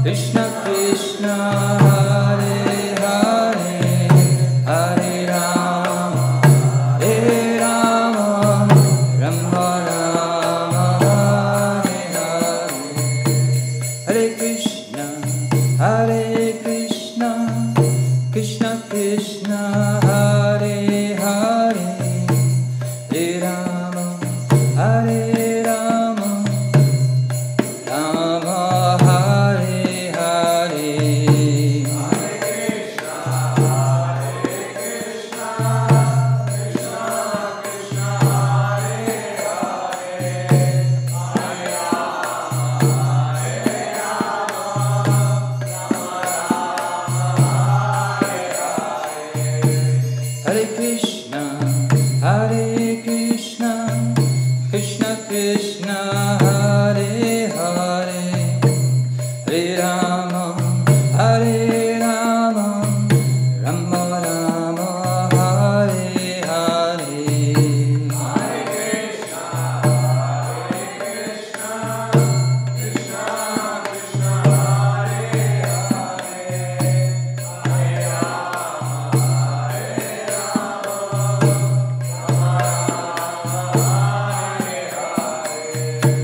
Krishna Krishna Hare Hare, Hare Rama, Hare Rama, Rama Rama, Hare Hare, Hare Krishna, Hare Krishna, Krishna Krishna Hare Hare, Hare Rama, Hare Rama, Rama Hare Hare, Hare Krishna, Hare Krishna, Krishna Krishna Hare Hare, Hare Rama, Hare Rama, Rama Rama, Hare Krishna, Hare Krishna, Krishna Krishna Hare Hare, Hare Rama, Hare Rama, Rama Rama, Hare Hare, Hare Krishna, Hare Krishna, Krishna Krishna Hare Hare, Hare Rama, Hare Rama, Rama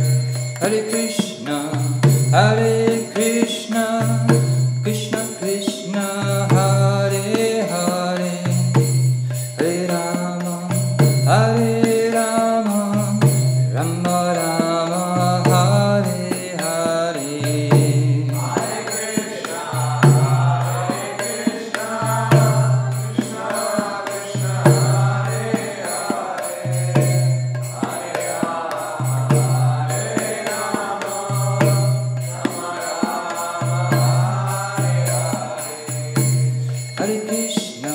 Rama, Hare Krishna, Hare Krishna, Krishna Krishna Hare Hare, Hare Rama, Hare Rama, Rama Rama, Hare Hare, Hare Krishna, Hare Krishna, Krishna Krishna Hare Hare, Hare Rama, Hare Rama, Rama Rama, Hare Krishna,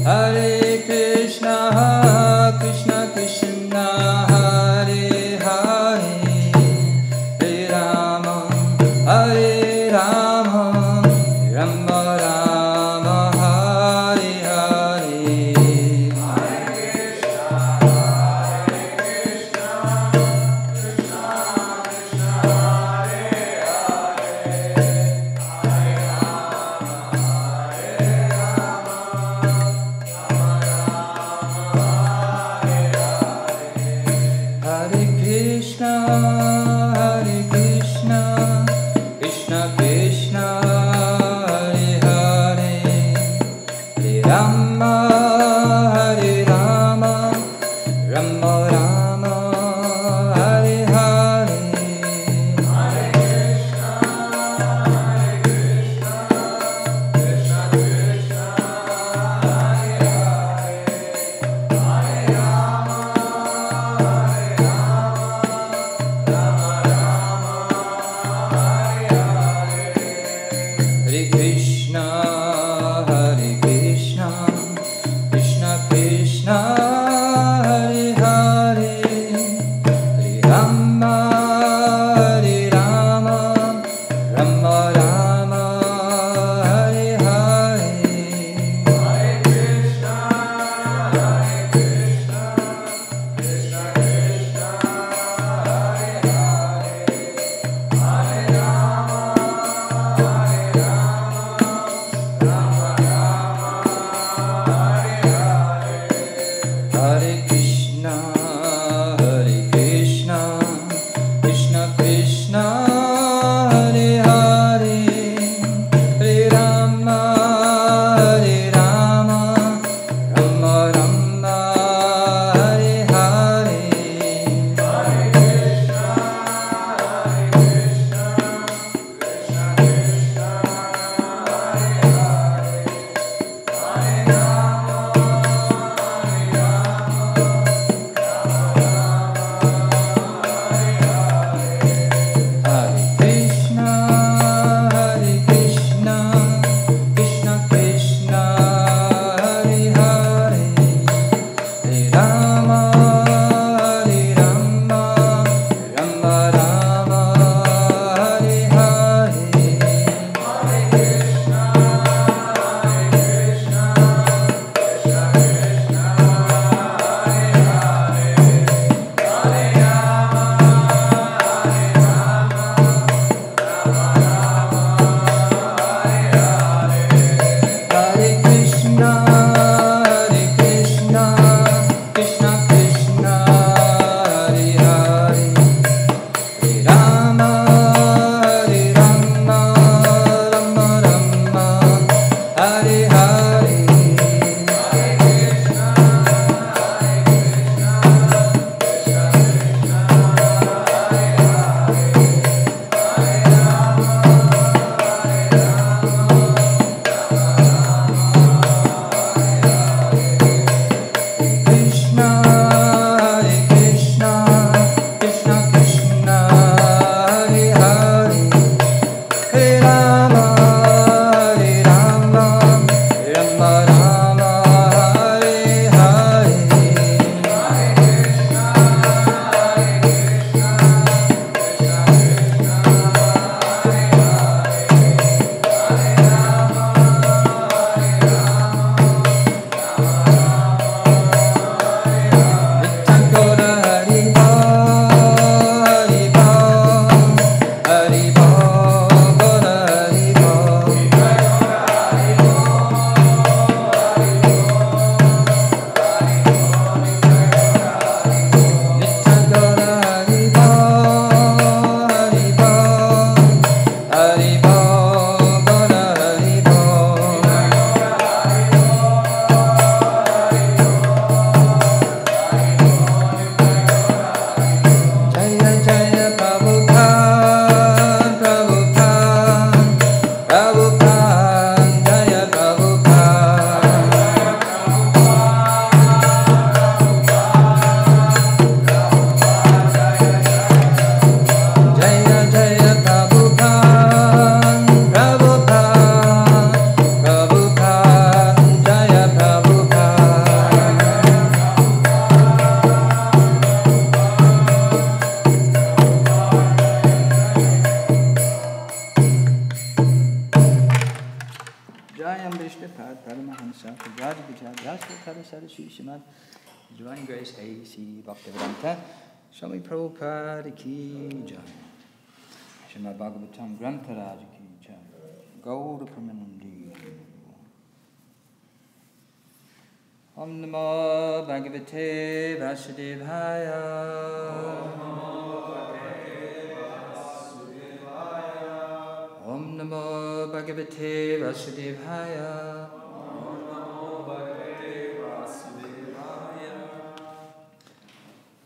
Hare Krishna, Krishna Krishna Hare Hare, Hare Rama, Hare Rama, Rama Rama, Hare Hare, Hare Krishna, Hare Krishna, Krishna Krishna Hare Hare, Hare Rama, Hare Rama, Rama Rama, Hare Hare, Hare Krishna, Hare Krishna, Krishna Krishna Hare Hare, Hare Rama, Hare Rama, Rama Rama, Hare Hare, Hare Krishna, Hare Krishna, Krishna Krishna Hare Hare, Hare Rama, Hare Rama, Rama Rama, Hare Hare, Hare Krishna, Hare Krishna, Krishna Krishna Hare Hare, Hare Rama, Hare Rama, Rama Rama, Hare Hare, Hare Krishna, Hare Krishna, Krishna Krishna Hare Hare, Hare Rama, Hare Rama, Rama Rama, Hare Hare, Hare Krishna, Hare Krishna, Krishna Krishna Hare Hare, Jayam Vishnupad Paramahansa Raj Vijay Vyasvatara Sarasri Śrīmad Divine Grace A.C. Bhaktivedanta Swami Prabhupada Ki Jai Śrīmad Bhāgavatam Morning Ki Jai Gaura Pramanandi Om Namo Bhagavate Vasudevaya Om Namo Bhagavate Vasudevaya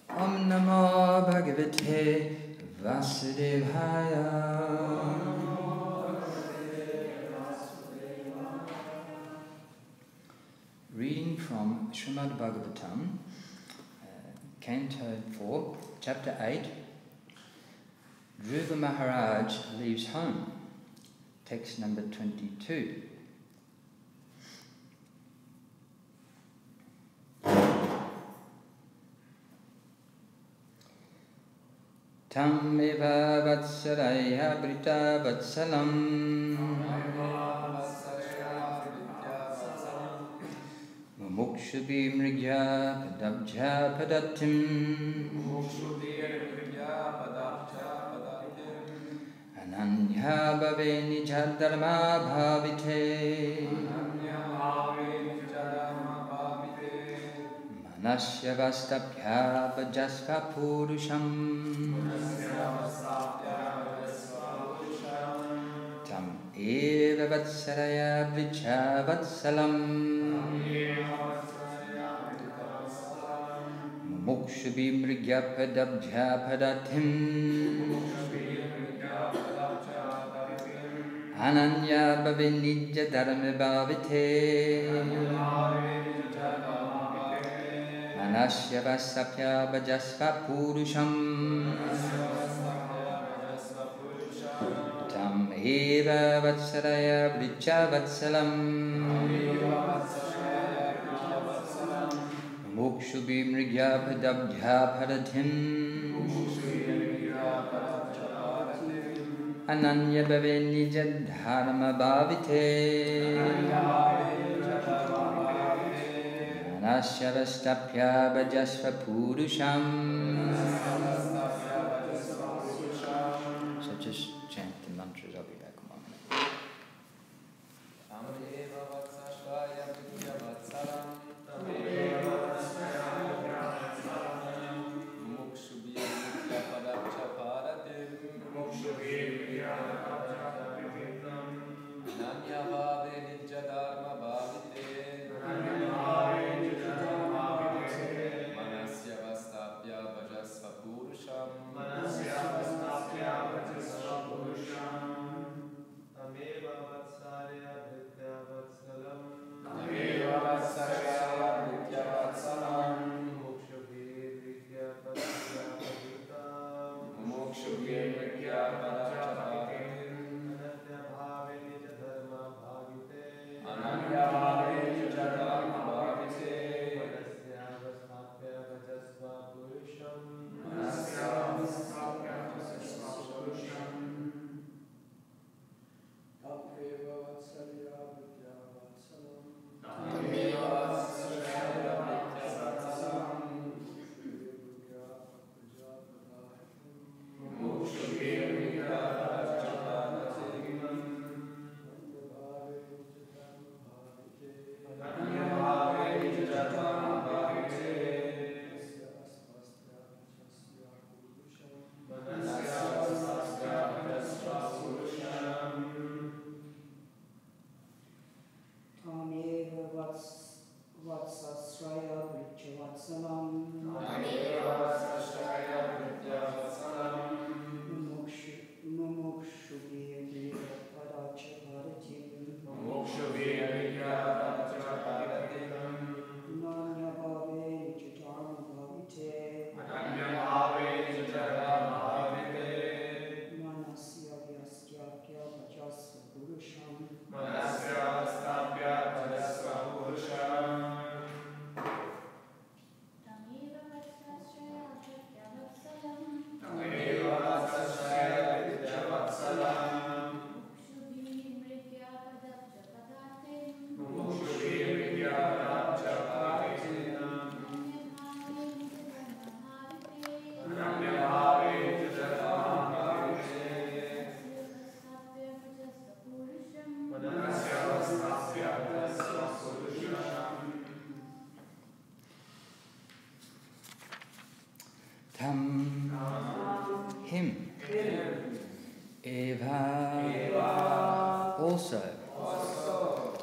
Om Namo Bhagavate Vasudevaya Reading from Śrīmad Bhāgavatam, Canto 4, Chapter 8, Dhruva Maharaj leaves home, text number 22. Tam eva vatsalaya brita vatsalam Mukshubi mrigya padabja padatim Ananya bhave nija dharma bhavite Manasya vastapya vajasva purusham Tam eva vatsalaya vricha vatsalam Mukshubi mrigya padabja padatim Ananya bhave nija dharma bhavite Manasya vasapya vajasva purusham Tam eva vatsalaya vricha vatsalam Mukshubi mrigya padabhya padatim Ananya bhave nija dharma bhavite Manasya vastapya vajasva purusham So just chant the mantras, I'll be back a moment. Also,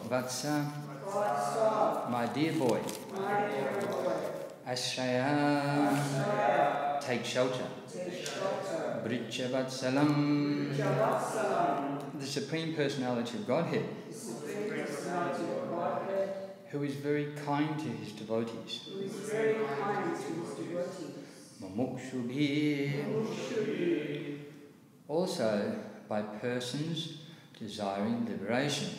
Vatsa, my dear boy, Ashraya, take shelter. Bricha Vatsalam, the Supreme Personality of Godhead, who is very kind to his devotees. Mamukshubhi, also by persons desiring liberation.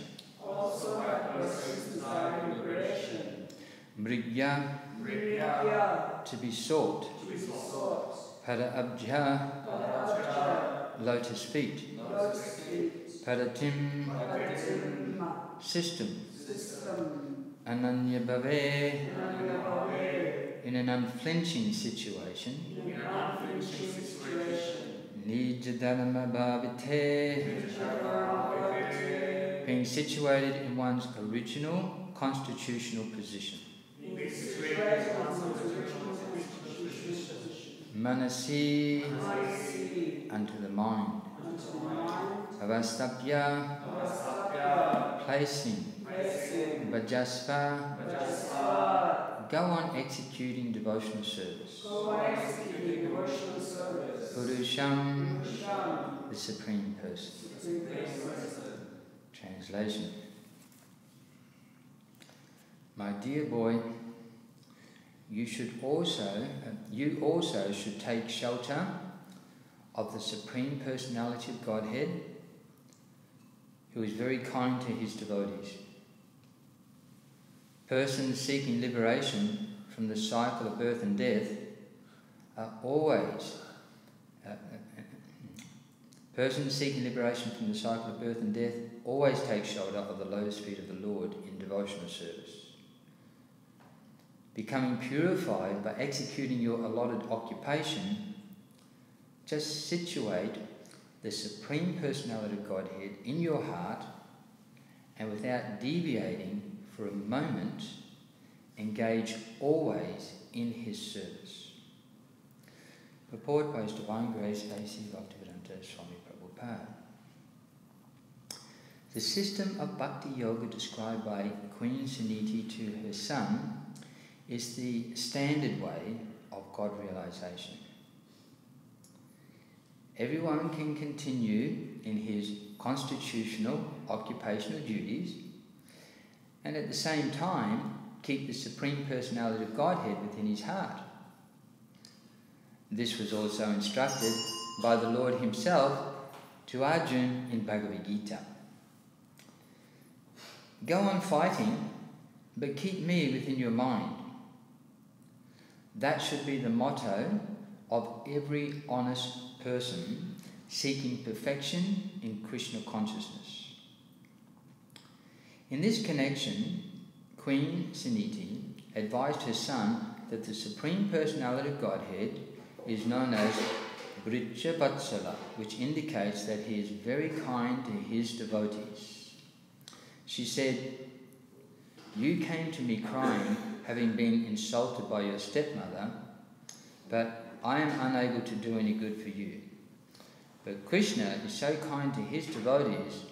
Mrigya, to be sought. Pada abja, lotus feet. Padatim, system. Ananya bhave, in an unflinching situation. Nijadharma bhavite, being situated in one's original constitutional position. Manasi, unto the mind. Avastapya, placing. Bhajasva, go on executing devotional service. Purusham, the Supreme Person. Translation. My dear boy, you also should take shelter of the Supreme Personality of Godhead, who is very kind to his devotees. Persons seeking liberation from the cycle of birth and death are always take shelter of the lotus feet of the Lord in devotional service. Becoming purified by executing your allotted occupation, just situate the Supreme Personality of Godhead in your heart, and without deviating for a moment, engage always in his service. Purport by His Divine Grace A.C. Bhaktivedanta Swami Prabhupada. The system of Bhakti Yoga described by Queen Suniti to her son is the standard way of God realization. Everyone can continue in his constitutional occupational duties and at the same time keep the Supreme Personality of Godhead within his heart. This was also instructed by the Lord himself to Arjuna in Bhagavad Gita. Go on fighting, but keep me within your mind. That should be the motto of every honest person seeking perfection in Krishna consciousness. In this connection, Queen Suniti advised her son that the Supreme Personality of Godhead is known as Vricha Vatsala, which indicates that he is very kind to his devotees. She said, "You came to me crying, having been insulted by your stepmother, but I am unable to do any good for you. But Krishna is so kind to his devotees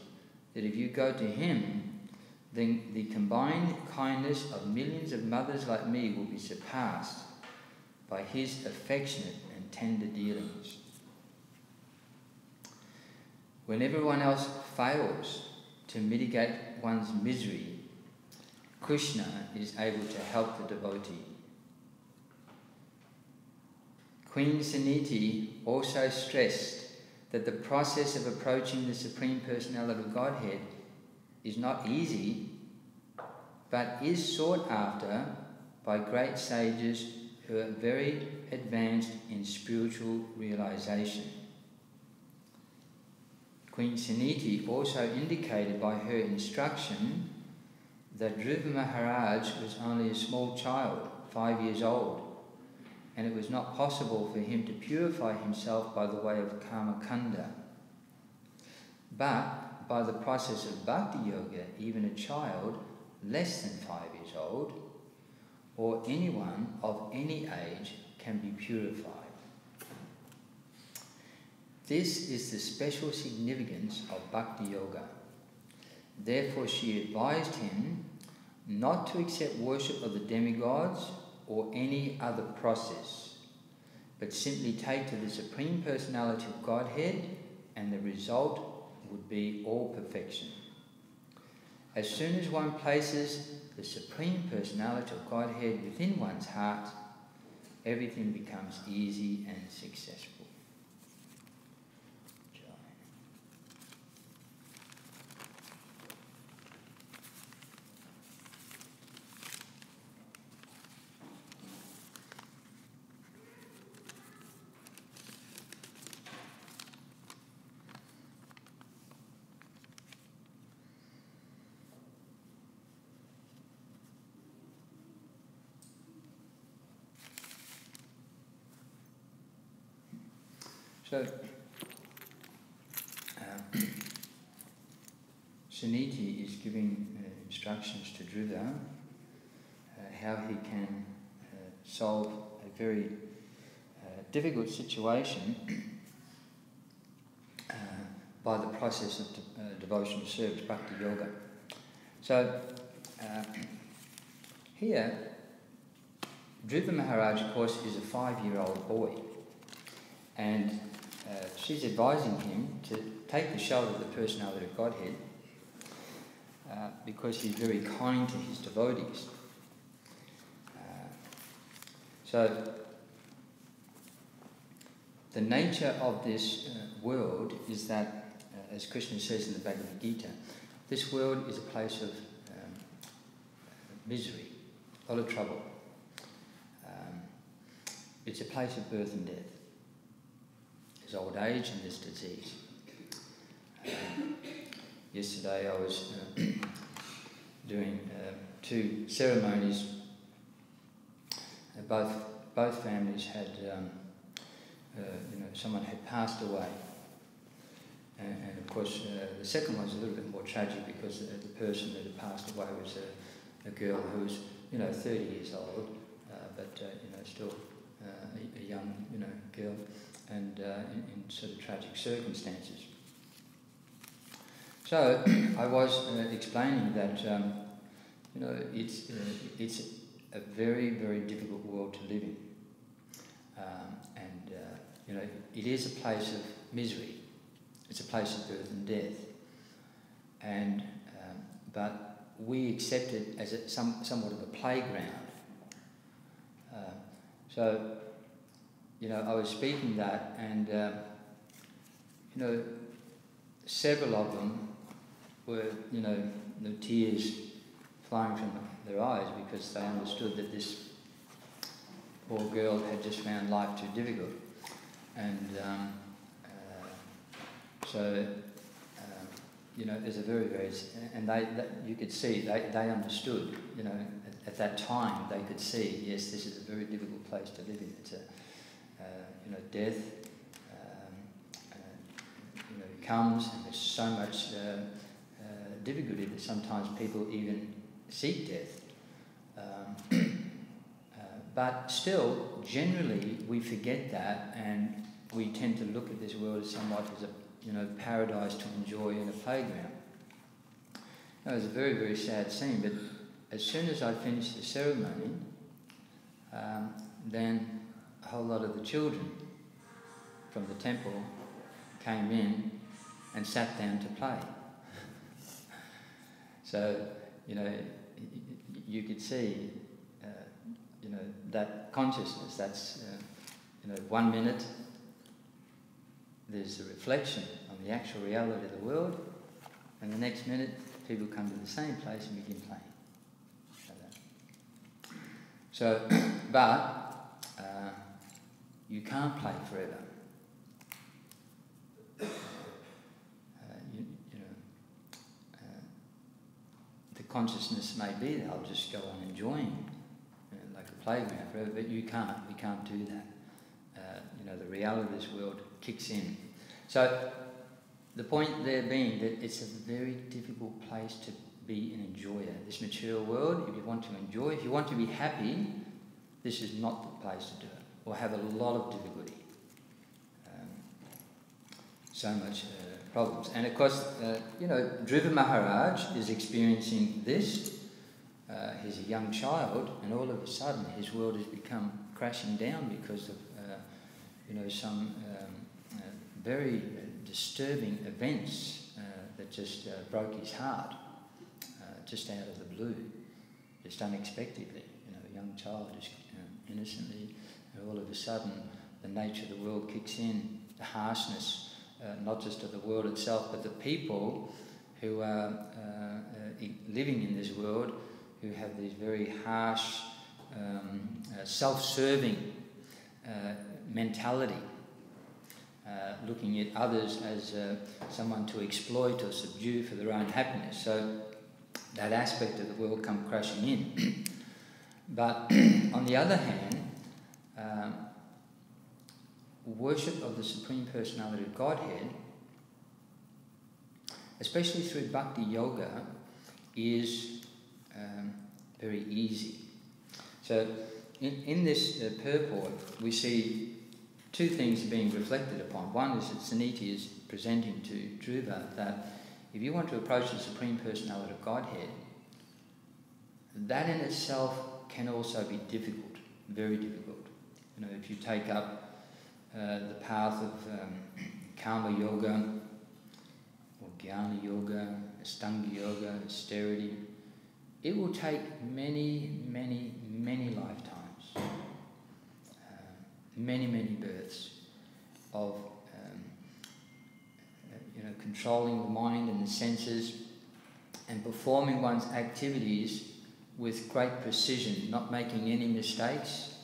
that if you go to him, then the combined kindness of millions of mothers like me will be surpassed by his affectionate and tender dealings. When everyone else fails to mitigate one's misery, Krishna is able to help the devotee." Queen Suniti also stressed that the process of approaching the Supreme Personality of Godhead is not easy, but is sought after by great sages who are very advanced in spiritual realization. Queen Suniti also indicated by her instruction that Dhruva Maharaj was only a small child, 5 years old, and it was not possible for him to purify himself by the way of Kama Kanda. But by the process of Bhakti Yoga, even a child less than 5 years old, or anyone of any age, can be purified. This is the special significance of Bhakti Yoga. Therefore she advised him not to accept worship of the demigods or any other process, but simply take to the Supreme Personality of Godhead, and the result would be all perfection. As soon as one places the Supreme Personality of Godhead within one's heart, everything becomes easy and successful. So, Suniti is giving instructions to Dhruva how he can solve a very difficult situation by the process of devotional service, bhakti yoga. So, here, Dhruva Maharaj, of course, is a 5-year-old boy, and she's advising him to take the shelter of the Personality of Godhead because he's very kind to his devotees. So the nature of this world is that, as Krishna says in the Bhagavad Gita, this world is a place of misery, a lot of trouble. It's a place of birth and death. There's old age and there's disease. Yesterday I was doing 2 ceremonies. Both families had, someone had passed away, and of course the second one's a little bit more tragic because the person that had passed away was a girl who was 30 years old, but still a young girl, and in sort of tragic circumstances. So I was explaining that it's a very, very difficult world to live in, and it is a place of misery. It's a place of birth and death, and but we accept it as somewhat of a playground. So I was speaking that, and several of them were the tears flowing from their eyes because they understood that this poor girl had just found life too difficult, and there's a very, very, and you could see they understood. At that time they could see, yes, this is a very difficult place to live in. It's death comes, and there's so much difficulty that sometimes people even seek death. But still, generally, we forget that, and we tend to look at this world as somewhat as a paradise to enjoy in a playground. It was a very, very sad scene, but as soon as I finished the ceremony, then a whole lot of the children from the temple came in and sat down to play. So, you could see, that consciousness. That's, 1 minute there's a reflection on the actual reality of the world, and the next minute people come to the same place and begin playing. So, but you can't play forever. The consciousness may be that I'll just go on enjoying, like a playground forever, but you can't. We can't do that. The reality of this world kicks in. So, the point there being that it's a very difficult place to be an enjoyer. This material world, if you want to enjoy, if you want to be happy, this is not the place to do it, or have a lot of difficulty. So much problems. And of course, Dhruva Maharaj is experiencing this. He's a young child, and all of a sudden his world has become crashing down because of some very disturbing events that just broke his heart, just out of the blue, just unexpectedly. A young child is innocently, and all of a sudden the nature of the world kicks in, the harshness, not just of the world itself, but the people who are living in this world, who have these very harsh, self-serving mentality, looking at others as someone to exploit or subdue for their own happiness. So that aspect of the world come crashing in. But on the other hand, worship of the Supreme Personality of Godhead, especially through Bhakti Yoga, is very easy. So in this purport, we see two things being reflected upon. One is that Saniti is presenting to Dhruva that if you want to approach the Supreme Personality of Godhead, that in itself can also be difficult, very difficult. If you take up the path of Karma Yoga, or Jnana Yoga, Astanga Yoga, austerity, it will take many, many, many lifetimes, many, many births of controlling the mind and the senses and performing one's activities with great precision, not making any mistakes.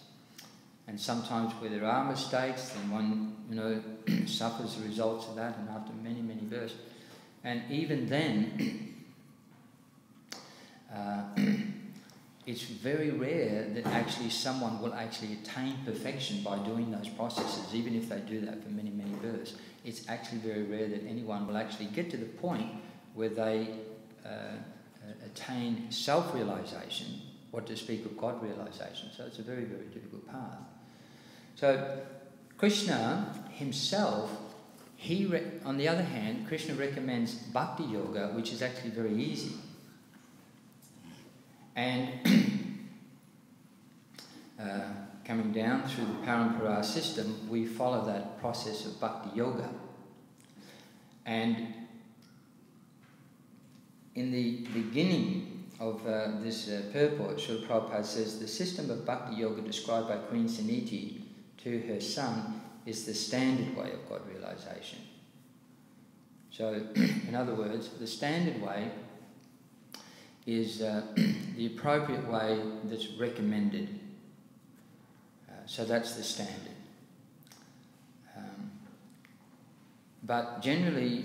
And sometimes where there are mistakes, then one, suffers the results of that, and after many, many births. And even then, it's very rare that actually someone will actually attain perfection by doing those processes, even if they do that for many, many births. It's actually very rare that anyone will actually get to the point where they attain self-realization, what to speak of God realization. So it's a very, very difficult path. So Krishna himself, on the other hand, Krishna recommends Bhakti Yoga, which is actually very easy. And coming down through the Parampara system, we follow that process of Bhakti Yoga. And in the beginning of this purport, Srila Prabhupada says, the system of Bhakti Yoga described by Queen Saniti to her son is the standard way of God realization. So, in other words, the standard way is the appropriate way that's recommended. So that's the standard. But generally,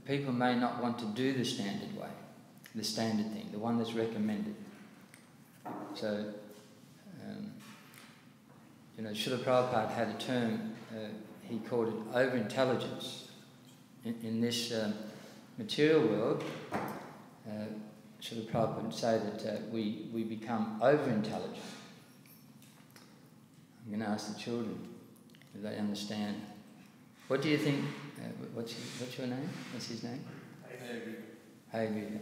people may not want to do the standard way, the standard thing, the one that's recommended. So, Srila Prabhupada had a term, he called it over-intelligence. In this material world, Srila Prabhupada would say that we become over-intelligent. I'm going to ask the children, do they understand? What do you think, what's your name? What's his name? Hare.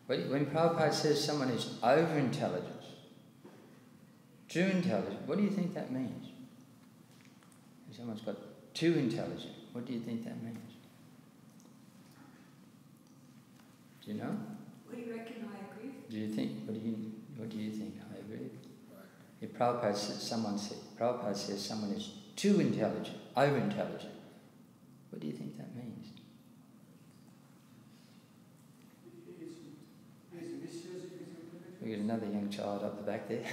When Prabhupada says someone is over-intelligent, too intelligent, what do you think that means? If someone's got too intelligent, what do you think that means? Do you know? What do you reckon? I agree. Do you think? What do you think? I agree. If Prabhupada says someone is too intelligent, over-intelligent, what do you think that means? We got another young child up the back there.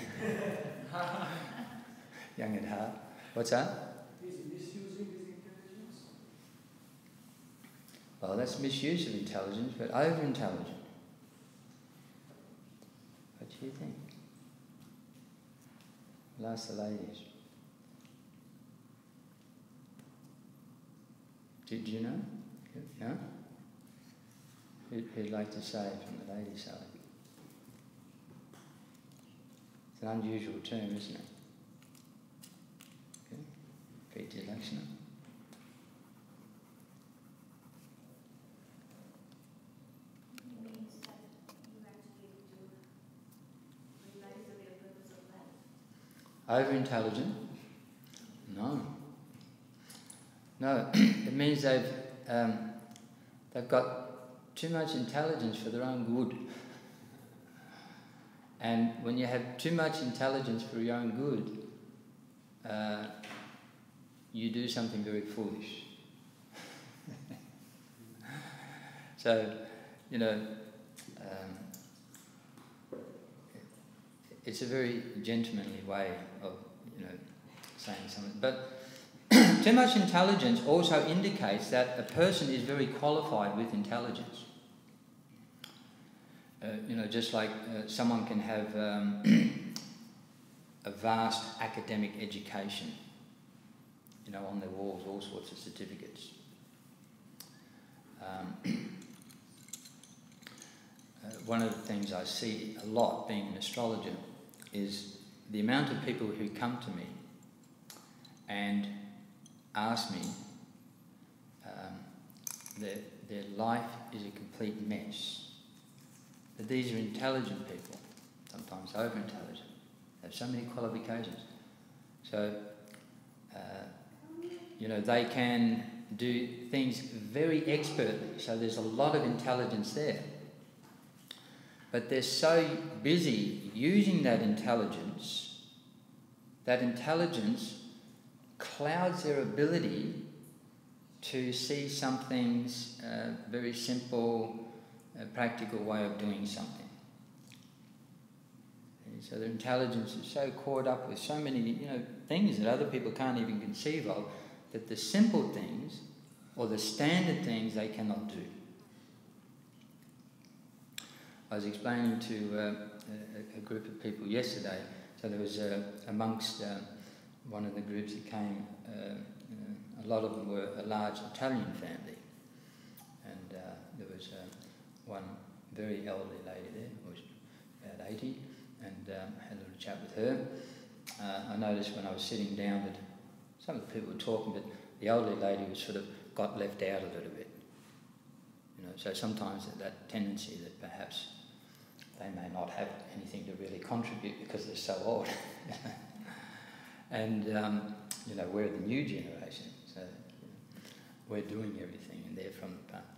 Young at heart. What's that? He's misusing his intelligence. Well, that's misuse of intelligence, but over-intelligent. What do you think? I'll ask the ladies. Do you know? No? Who'd like to say from the ladies' side? It's an unusual term, isn't it? Okay. Preeti Lakshana. over-intelligent? No. No, it means they've got too much intelligence for their own good. And when you have too much intelligence for your own good, you do something very foolish. So, you know, it's a very gentlemanly way of, you know, saying something. But too much intelligence also indicates that a person is very qualified with intelligence. You know, just like someone can have a vast academic education, you know, on their walls, all sorts of certificates. One of the things I see a lot being an astrologer is the amount of people who come to me and ask me their life is a complete mess. But these are intelligent people, sometimes over-intelligent, have so many qualifications. So, you know, they can do things very expertly, so there's a lot of intelligence there. But they're so busy using that intelligence clouds their ability to see something's very simple, practical way of doing something. And so their intelligence is so caught up with so many, you know, things that other people can't even conceive of, that the simple things or the standard things they cannot do. I was explaining to a group of people yesterday, so there was amongst one of the groups that came, a lot of them were a large Italian family, and there was one very elderly lady there, who was about 80, and had a little chat with her. I noticed when I was sitting down that some of the people were talking, but the elderly lady was sort of got left out a little bit. You know, so sometimes that tendency that perhaps they may not have anything to really contribute because they're so old. And, you know, we're the new generation, so we're doing everything and they're from the past.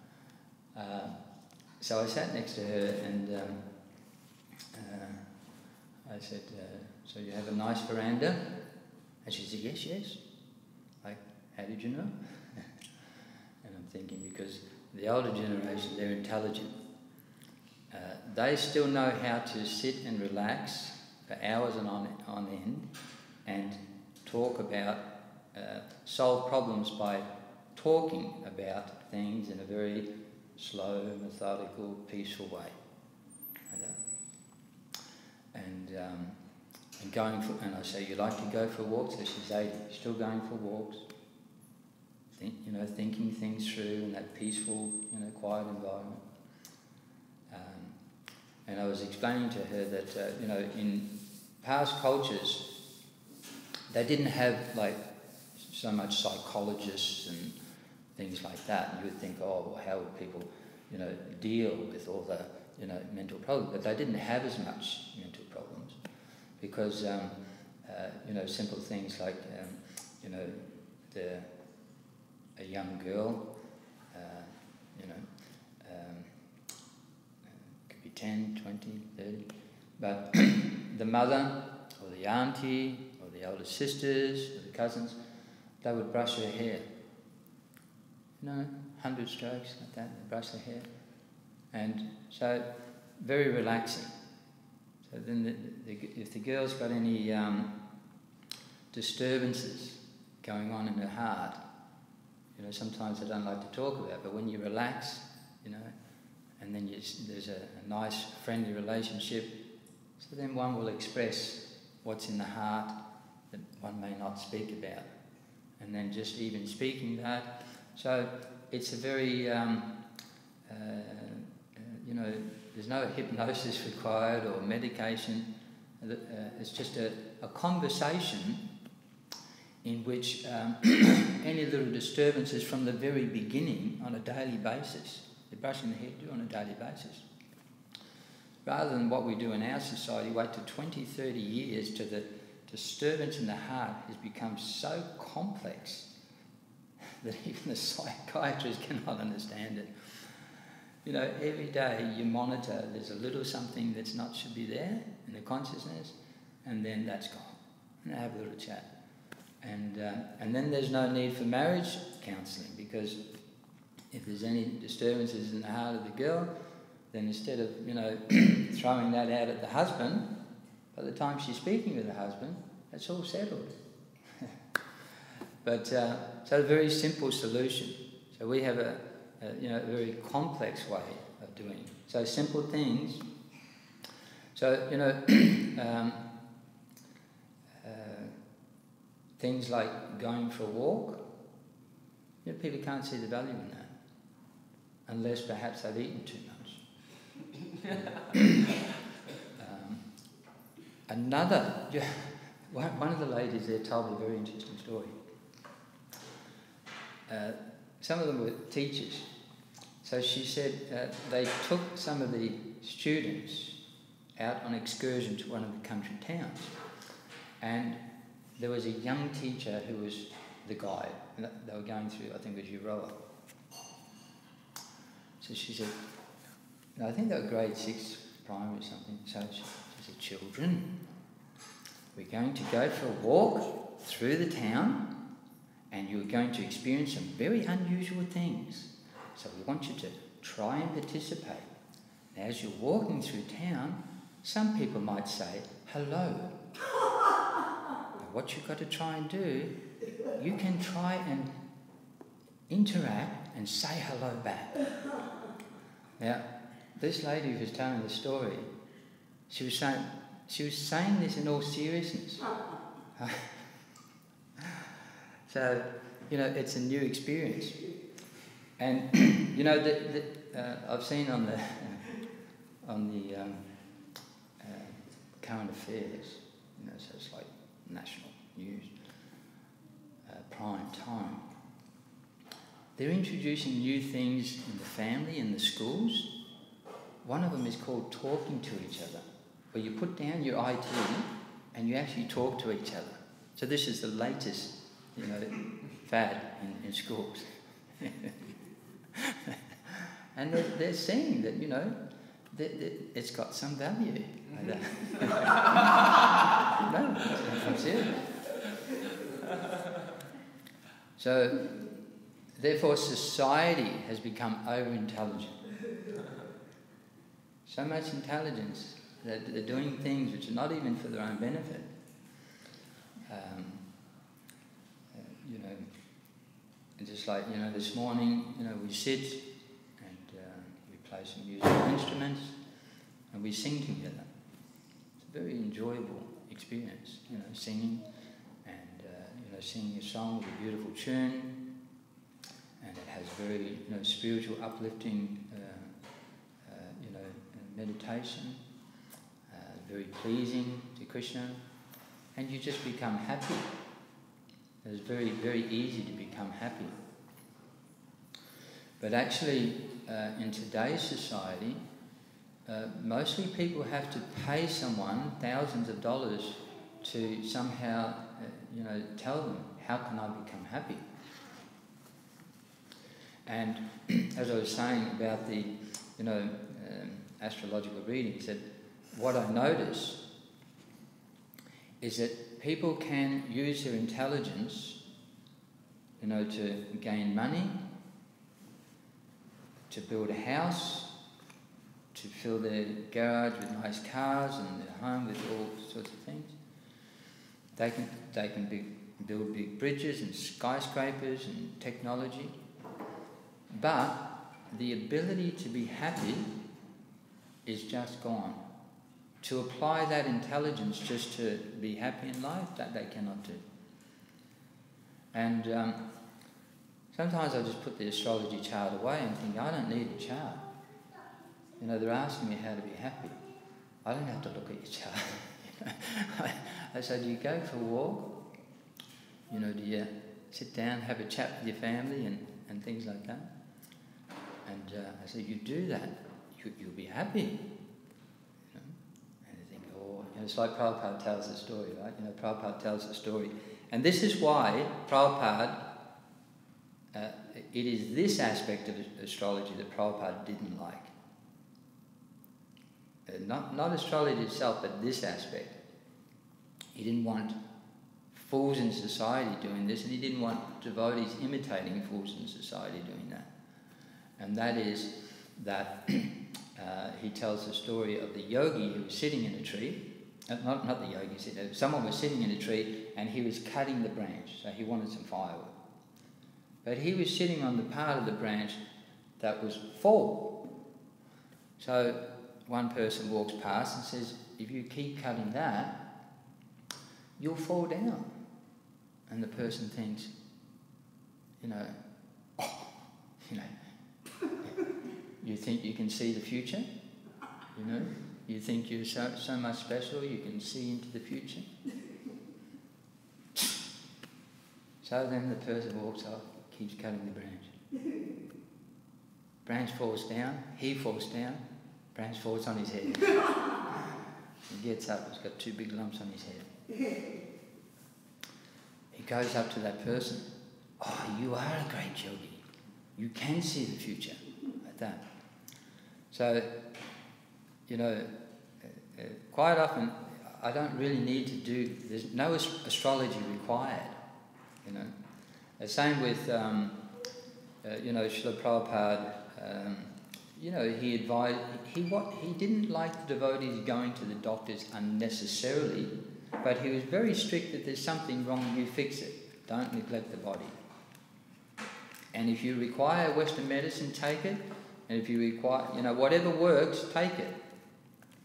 So I sat next to her and I said, so you have a nice veranda? And she said, yes, yes. Like, how did you know? And I'm thinking, because the older generation, they're intelligent. They still know how to sit and relax for hours and on end and talk about, solve problems by talking about things in a very slow, methodical, peaceful way. And going for, and I say, you like to go for walks? So she's 80, still going for walks. You know, thinking things through in that peaceful, you know, quiet environment. And I was explaining to her that, you know, in past cultures, they didn't have, like, so much psychologists and things like that. And you would think, oh, well, how would people, you know, deal with all the, you know, mental problems? But they didn't have as much mental problems because, you know, simple things like, you know, a young girl, you know, could be 10, 20, 30, but the mother or the auntie or the older sisters or the cousins, they would brush her hair. You know, 100 strokes like that, they brush their hair. And so, very relaxing. So then if the girl's got any disturbances going on in her heart, you know, sometimes they don't like to talk about, but when you relax, you know, and then there's a nice, friendly relationship, so then one will express what's in the heart that one may not speak about. And then just even speaking that. So it's a very, you know, there's no hypnosis required or medication. It's just a conversation in which any little disturbances from the very beginning on a daily basis, they're brushing the hair do on a daily basis. Rather than what we do in our society, wait to 20, 30 years to disturbance in the heart has become so complex that even the psychiatrist cannot understand it. You know, every day you monitor, there's a little something that's not should be there in the consciousness, and then that's gone. And have a little chat. And then there's no need for marriage counselling, because if there's any disturbances in the heart of the girl, then instead of, you know, throwing that out at the husband, by the time she's speaking with the husband, that's all settled. But so a very simple solution. So we have a very complex way of doing it. So simple things. So, you know, things like going for a walk, you know, people can't see the value in that, unless perhaps they've eaten too much. One of the ladies there told me a very interesting story. Some of them were teachers. So she said they took some of the students out on excursion to one of the country towns. And there was a young teacher who was the guide. They were going through, I think it was Euroa. So she said, I think they were grade 6 primary or something. So she said, children, we're going to go for a walk through the town, and you're going to experience some very unusual things. So we want you to try and participate. Now, as you're walking through town, some people might say, hello. Now, what you've got to try and do, you can try and interact and say hello back. Now, this lady who was telling the story, she was saying this in all seriousness. So, you know, it's a new experience. And, you know, I've seen on the current affairs, you know, so it's like national news, prime time. They're introducing new things in the family, in the schools. One of them is called talking to each other, where you put down your IT and you actually talk to each other. So this is the latest, you know, fad in schools. And they're saying that, you know, that it's got some value. No, I'm serious. So, therefore, society has become over-intelligent. So much intelligence that they're doing things which are not even for their own benefit. You know, and just like, you know, this morning, you know, we sit and we play some musical instruments and we sing together. It's a very enjoyable experience, you know, singing and, you know, singing a song with a beautiful tune, and it has very, you know, spiritual, uplifting, you know, meditation, very pleasing to Krishna, and you just become happy. It's very, very easy to become happy. But actually, in today's society, mostly people have to pay someone thousands of dollars to somehow, you know, tell them, how can I become happy? And as I was saying about the, you know, astrological readings, that what I notice is that people can use their intelligence, you know, to gain money, to build a house, to fill their garage with nice cars and their home with all sorts of things. They can build big bridges and skyscrapers and technology. But the ability to be happy is just gone. To apply that intelligence just to be happy in life, that they cannot do. And sometimes I just put the astrology chart away and think, I don't need a chart. You know, they're asking me how to be happy. I don't have to look at your chart. I said, do you go for a walk? You know, do you sit down, have a chat with your family and things like that? And I said, you do that, you'll be happy. You know? And they think, oh, you it's like Prabhupada tells the story, right? Prabhupada tells the story. And this is why Prabhupada, it is this aspect of astrology that Prabhupada didn't like. Not astrology itself, but this aspect. He didn't want fools in society doing this, and he didn't want devotees imitating fools in society doing that. And that is that he tells the story of the yogi who was sitting in a tree. Not the yogi, someone was sitting in a tree and he was cutting the branch, so he wanted some firewood. But he was sitting on the part of the branch that was full. So one person walks past and says, if you keep cutting that, you'll fall down. And the person thinks, you think you can see the future? You think you're so much special, you can see into the future? So then the person walks off, keeps cutting the branch. Branch falls down, he falls down, branch falls on his head. He gets up, he's got 2 big lumps on his head. He goes up to that person. Oh, you are a great yogi. You can see the future. Like that. So, quite often I don't really need to do, there's no astrology required, The same with, Srila Prabhupada, he advised, he didn't like the devotees going to the doctors unnecessarily, but he was very strict that there's something wrong, you fix it. Don't neglect the body. And if you require Western medicine, take it. And if you require, whatever works, take it.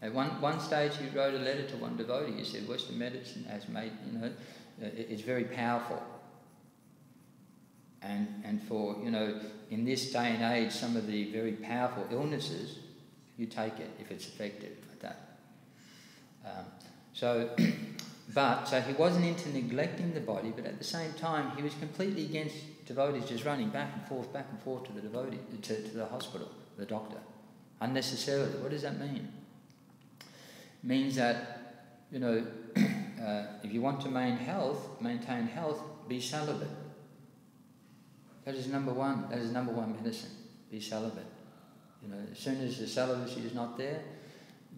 At one stage he wrote a letter to one devotee. He said, Western medicine has made, it's very powerful. And for, in this day and age, some of the very powerful illnesses, you take it if it's effective like that. So he wasn't into neglecting the body, but at the same time he was completely against devotees just running back and forth to the devotee, to the hospital, the doctor, unnecessarily. What does that mean? It means that, if you want to maintain health, be celibate. That is number one. That is number one medicine. Be celibate. As soon as the celibacy is not there,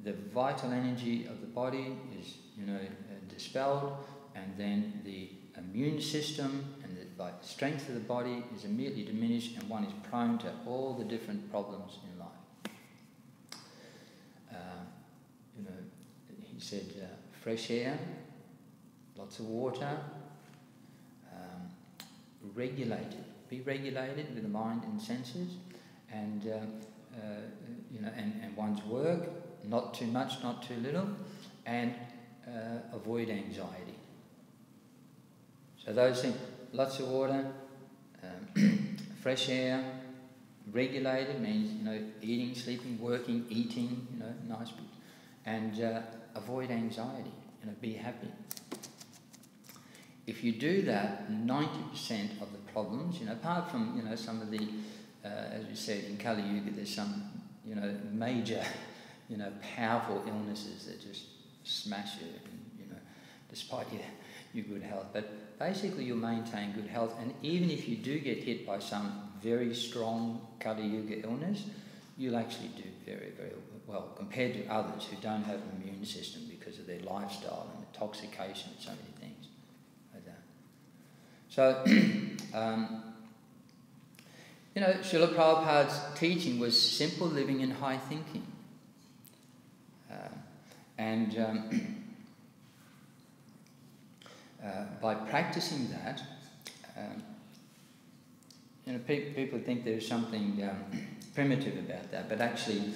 the vital energy of the body is, dispelled, and then the immune system and the strength of the body is immediately diminished, and one is prone to all the different problems in life. He said, fresh air, lots of water, regulated. Be regulated with the mind and senses, and and one's work, not too much, not too little, and avoid anxiety. So those things, lots of water, fresh air, regulated means eating, sleeping, working, eating, nice, and avoid anxiety. Be happy. If you do that, 90% of the problems, apart from some of the, as we said in Kali Yuga, there's some major, powerful illnesses that just smash you, and, despite your good health. But basically, you'll maintain good health, and even if you do get hit by some very strong Kali Yuga illness, you'll actually do very, very well compared to others who don't have an immune system because of their lifestyle and intoxication and so many things like that. So, Srila Prabhupada's teaching was simple living and high thinking. By practicing that, people think there's something primitive about that, but actually,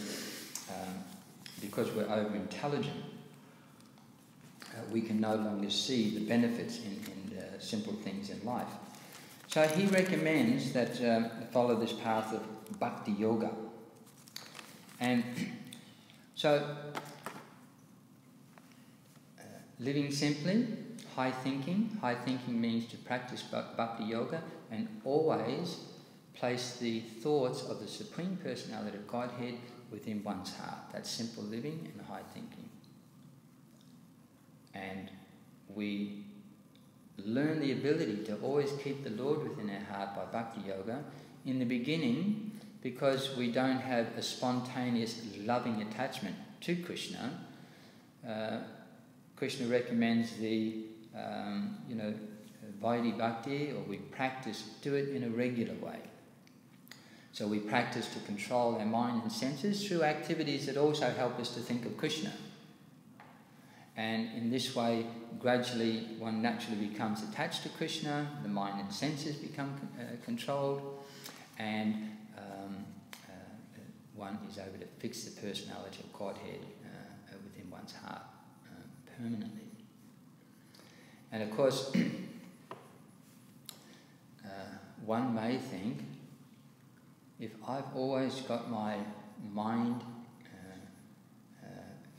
because we're over-intelligent, we can no longer see the benefits in simple things in life. So he recommends that follow this path of bhakti yoga. And so, living simply, high thinking means to practice bhakti yoga and always place the thoughts of the Supreme Personality of Godhead within one's heart. That's simple living and high thinking. and we learn the ability to always keep the Lord within our heart by bhakti yoga in the beginning, because we don't have a spontaneous loving attachment to Krishna. Krishna recommends the Vaidhi Bhakti, or we do it in a regular way. So we practice to control our mind and senses through activities that also help us to think of Krishna. And in this way, gradually one naturally becomes attached to Krishna, the mind and senses become controlled, and one is able to fix the personality of Godhead within one's heart permanently. And of course, one may think, if I've always got my mind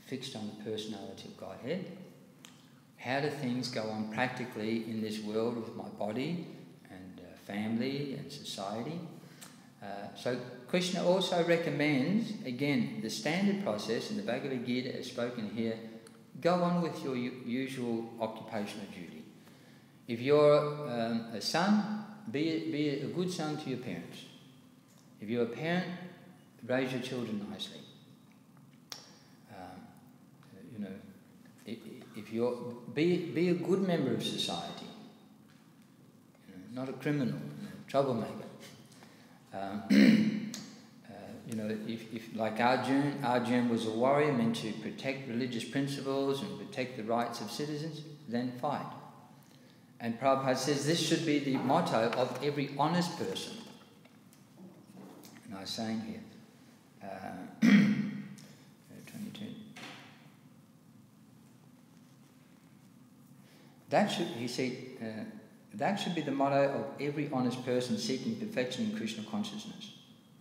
fixed on the personality of Godhead, how do things go on practically in this world with my body and family and society? So Krishna also recommends, again, the standard process in the Bhagavad Gita as spoken here, go on with your usual occupational duty. If you're a son, be a good son to your parents. If you're a parent, raise your children nicely. If you're be a good member of society, not a criminal, troublemaker. If like Arjun was a warrior meant to protect religious principles and protect the rights of citizens, then fight. And Prabhupada says this should be the motto of every honest person. And I was saying here, 22. That should be the motto of every honest person seeking perfection in Krishna consciousness.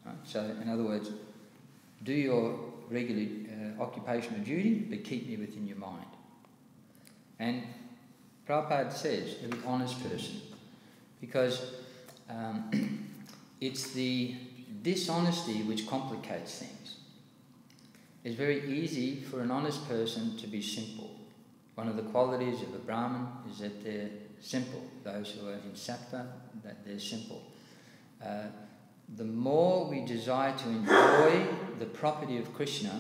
Right? So, in other words, do your regular occupational duty, but keep me within your mind. And Prabhupada says, every honest person, because it's the dishonesty which complicates things. It's very easy for an honest person to be simple. One of the qualities of a Brahmin is that they're simple. Those who are in sattva, that they're simple. The more we desire to enjoy the property of Krishna,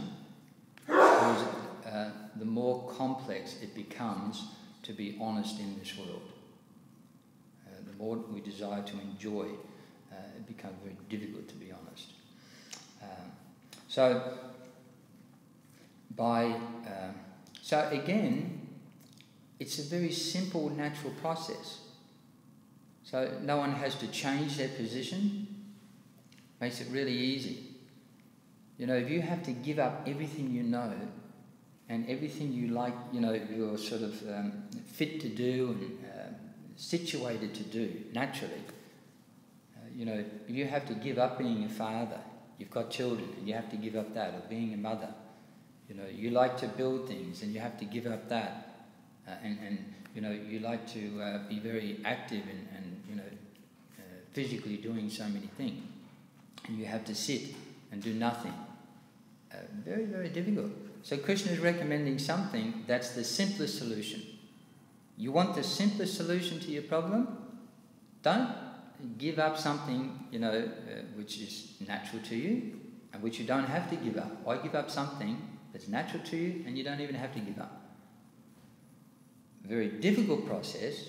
the more complex it becomes to be honest in this world. The more we desire to enjoy, it becomes very difficult to be honest. So again, it's a very simple, natural process. So no one has to change their position. Makes it really easy. If you have to give up everything you know and everything you like, you're sort of fit to do and situated to do naturally. If you have to give up being a father, you've got children and you have to give up that, or being a mother. You like to build things and you have to give up that. You like to be very active and physically doing so many things. And you have to sit and do nothing. Very, very difficult. So Krishna is recommending something that's the simplest solution. You want the simplest solution to your problem? Don't give up something, which is natural to you and which you don't have to give up. Why give up something that's natural to you and you don't even have to give up? A very difficult process,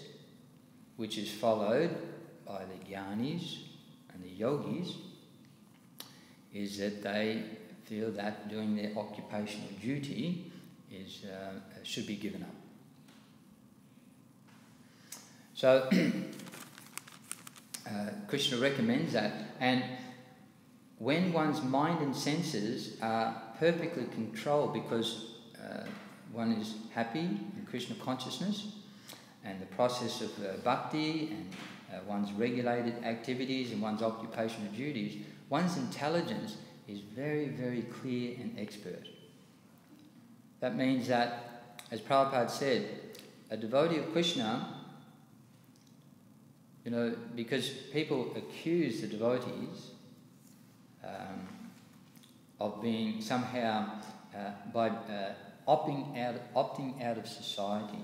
which is followed by the jnanis and the yogis, is that they feel that doing their occupational duty should be given up. So Krishna recommends that, and when one's mind and senses are perfectly controlled because one is happy in Krishna consciousness, and the process of bhakti and one's regulated activities and one's occupational duties, one's intelligence is very, very clear and expert. That means that, as Prabhupada said, a devotee of Krishna, because people accuse the devotees of being somehow, by opting out of society.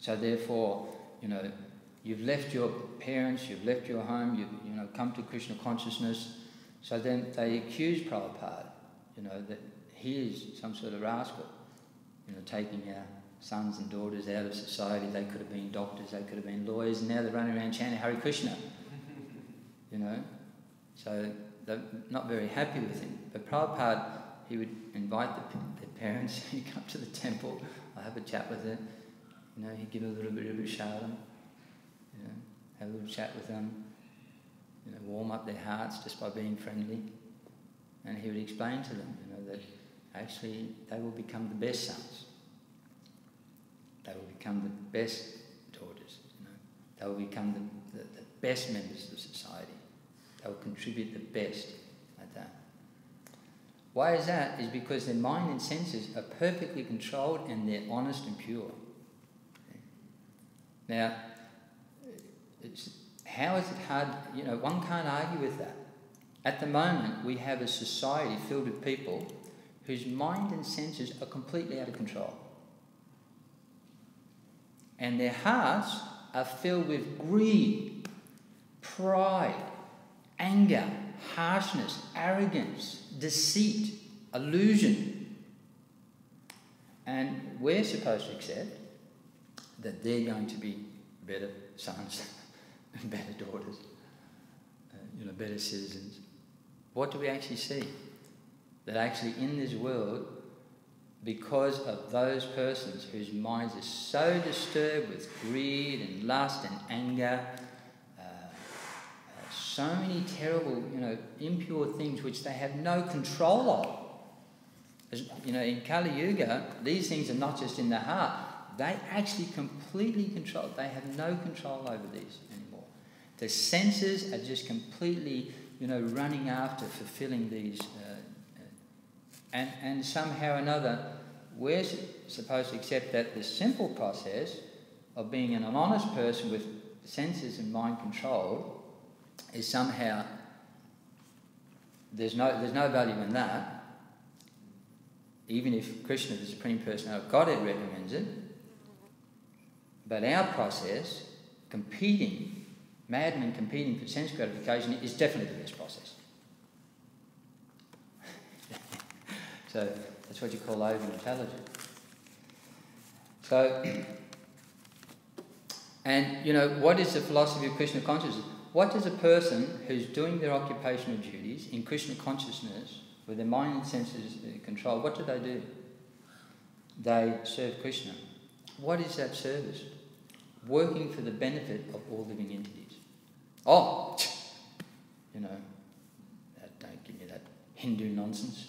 So therefore, you've left your parents, you've left your home, you've come to Krishna consciousness. So then they accuse Prabhupada, that he is some sort of rascal, taking our sons and daughters out of society. They could have been doctors, they could have been lawyers, and now they're running around chanting Hare Krishna. So they're not very happy with him. But Prabhupada, he would invite their parents, he'd come to the temple, I'll have a chat with them, he'd give a little bit of a shadam, have a little chat with them, warm up their hearts just by being friendly. And he would explain to them, that actually they will become the best sons. They will become the best daughters. They will become the best members of society. They will contribute the best like that. Why is that? Is because their mind and senses are perfectly controlled and they're honest and pure. Now, how is it hard? One can't argue with that. At the moment, we have a society filled with people whose mind and senses are completely out of control. And their hearts are filled with greed, pride, anger, harshness, arrogance, deceit, illusion. And we're supposed to accept that they're going to be better sons and better daughters, better citizens. What do we actually see? That actually in this world, because of those persons whose minds are so disturbed with greed and lust and anger, so many terrible, impure things which they have no control of. As, in Kali Yuga, these things are not just in the heart. They actually completely control. They have no control over these anymore. The senses are just completely, running after fulfilling these. And somehow or another, we're supposed to accept that the simple process of being an honest person with senses and mind control is somehow, there's no value in that, even if Krishna, the Supreme Personality of Godhead, recommends it. But our process, madmen competing for sense gratification, is definitely the best process. So that's what you call over-intelligent. So, and what is the philosophy of Krishna consciousness? What does a person who's doing their occupational duties in Krishna consciousness, with their mind and senses controlled, what do? They serve Krishna. What is that service? Working for the benefit of all living entities. Don't give me that Hindu nonsense.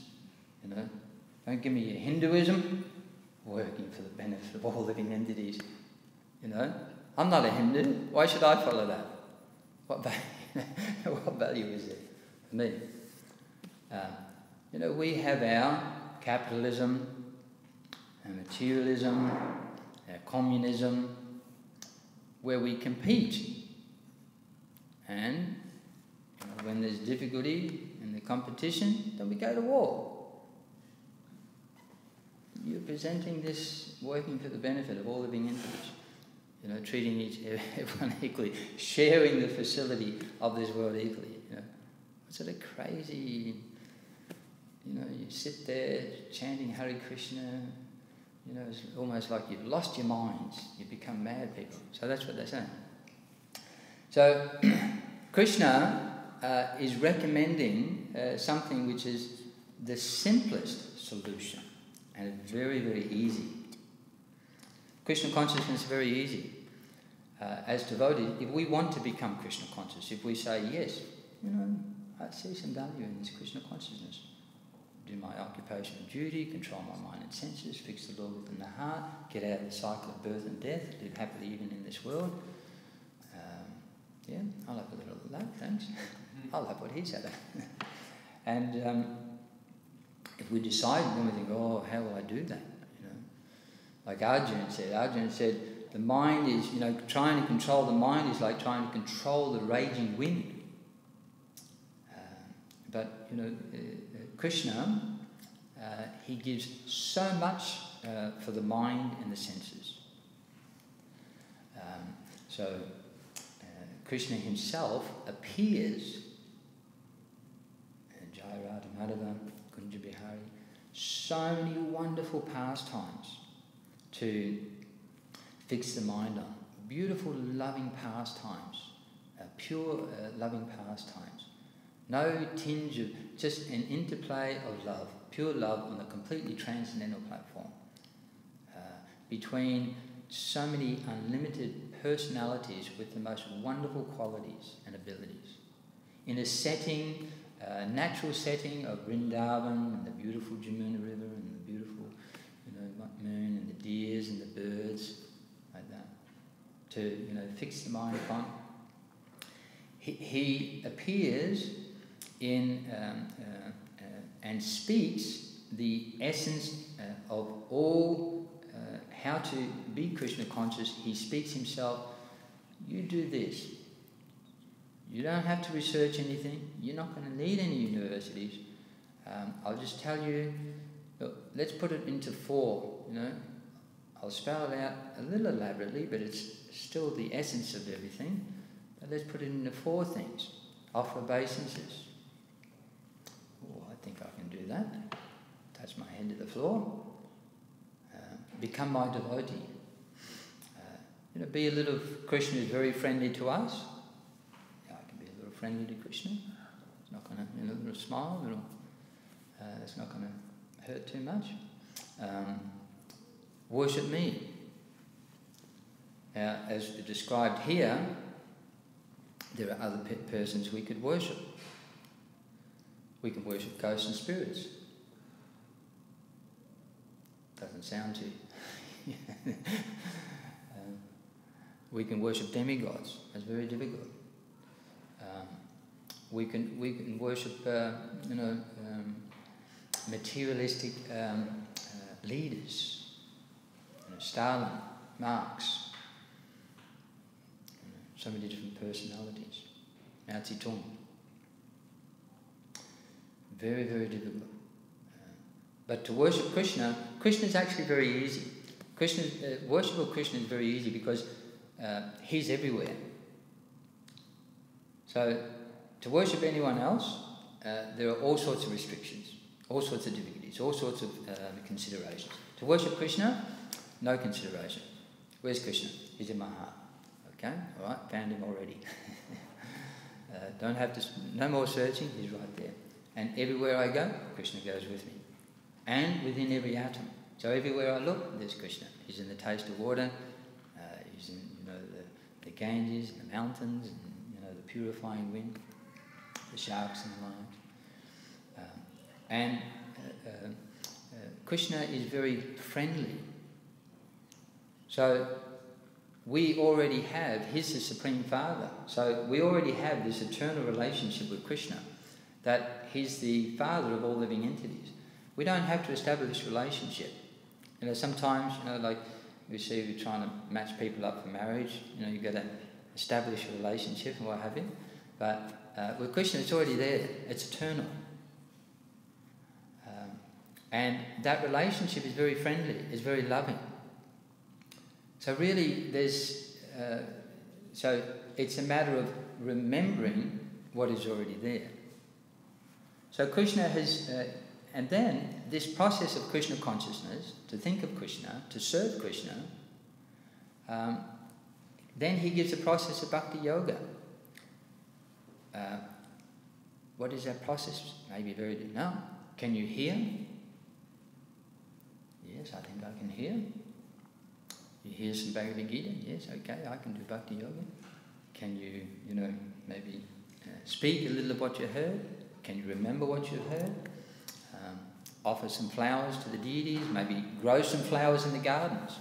Don't give me your Hinduism. Working for the benefit of all living entities. I'm not a Hindu. Why should I follow that? What value is it for me? We have our capitalism, our materialism, our communism, where we compete. And when there's difficulty in the competition, then we go to war. You're presenting this working for the benefit of all living entities. Treating everyone equally, sharing the facility of this world equally. What sort of crazy, you sit there chanting Hare Krishna, it's almost like you've lost your minds, you become mad people. So that's what they're saying. So Krishna is recommending something which is the simplest solution and very, very easy. Krishna consciousness is very easy. As devotees, if we want to become Krishna conscious, if we say, yes, I see some value in this Krishna consciousness, do my occupational duty, control my mind and senses, fix the Lord within the heart, get out of the cycle of birth and death, live happily even in this world. I'll have a little of that, thanks. I'll have what he's had. And if we decide, then we think, how will I do that? Like Arjuna said, the mind is, trying to control the mind is like trying to control the raging wind. But Krishna, he gives so much for the mind and the senses. So Krishna himself appears, Jai Radha Madhava, Kunja Bihari, so many wonderful pastimes to fix the mind on. Beautiful, loving pastimes, pure, loving pastimes. No tinge of, just an interplay of love, pure love on a completely transcendental platform. Between so many unlimited personalities with the most wonderful qualities and abilities. In a setting, natural setting of Vrindavan and the beautiful Jamuna River and the beautiful, moon and the deers and the birds, like that, to fix the mind upon. He appears in and speaks the essence of all. How to be Krishna conscious. He speaks himself. You do this. You don't have to research anything. You're not going to need any universities. I'll just tell you, look, let's put it into 4, I'll spell it out a little elaborately, but it's still the essence of everything. But let's put it into 4 things. Offer obeisances. Oh, I think I can do that. Touch my head to the floor. Become my devotee. Be a little. Krishna is very friendly to us. Yeah, I can be a little friendly to Krishna. It's not going to, a little smile, it's not going to hurt too much. Worship me. Now, as described here, there are other persons we could worship. We can worship ghosts and spirits. Doesn't sound too. We can worship demigods. That's very difficult. We can worship materialistic leaders. Stalin, Marx. So many different personalities. Mao Zedong. Very, very difficult. But to worship Krishna is actually very easy. Worship of Krishna is very easy because he's everywhere. So to worship anyone else, there are all sorts of restrictions, all sorts of difficulties, all sorts of considerations. To worship Krishna, no consideration. Where's Krishna? He's in my heart. Okay, all right, found him already. Don't have to, no more searching, he's right there. And everywhere I go, Krishna goes with me. And within every atom. So everywhere I look, there's Krishna. He's in the taste of water, he's in the Ganges and the mountains and the purifying wind, the sharks and the lions. Krishna is very friendly. So we already have, he's the Supreme Father, so we already have this eternal relationship with Krishna, that he's the Father of all living entities. We don't have to establish a relationship. Sometimes, like we see we're trying to match people up for marriage, you've got to establish a relationship and what have you. But with Krishna, it's already there. It's eternal. And that relationship is very friendly, is very loving. So really, so it's a matter of remembering what is already there. So Krishna has, and then this process of Krishna consciousness, to think of Krishna, to serve Krishna, then he gives a process of bhakti yoga. What is that process? Maybe very deep. No. Can you hear? Yes, I think I can hear. You hear some Bhagavad Gita? Yes, okay, I can do bhakti yoga. Can you, maybe speak a little of what you heard? Can you remember what you've heard? Offer some flowers to the deities, maybe grow some flowers in the gardens.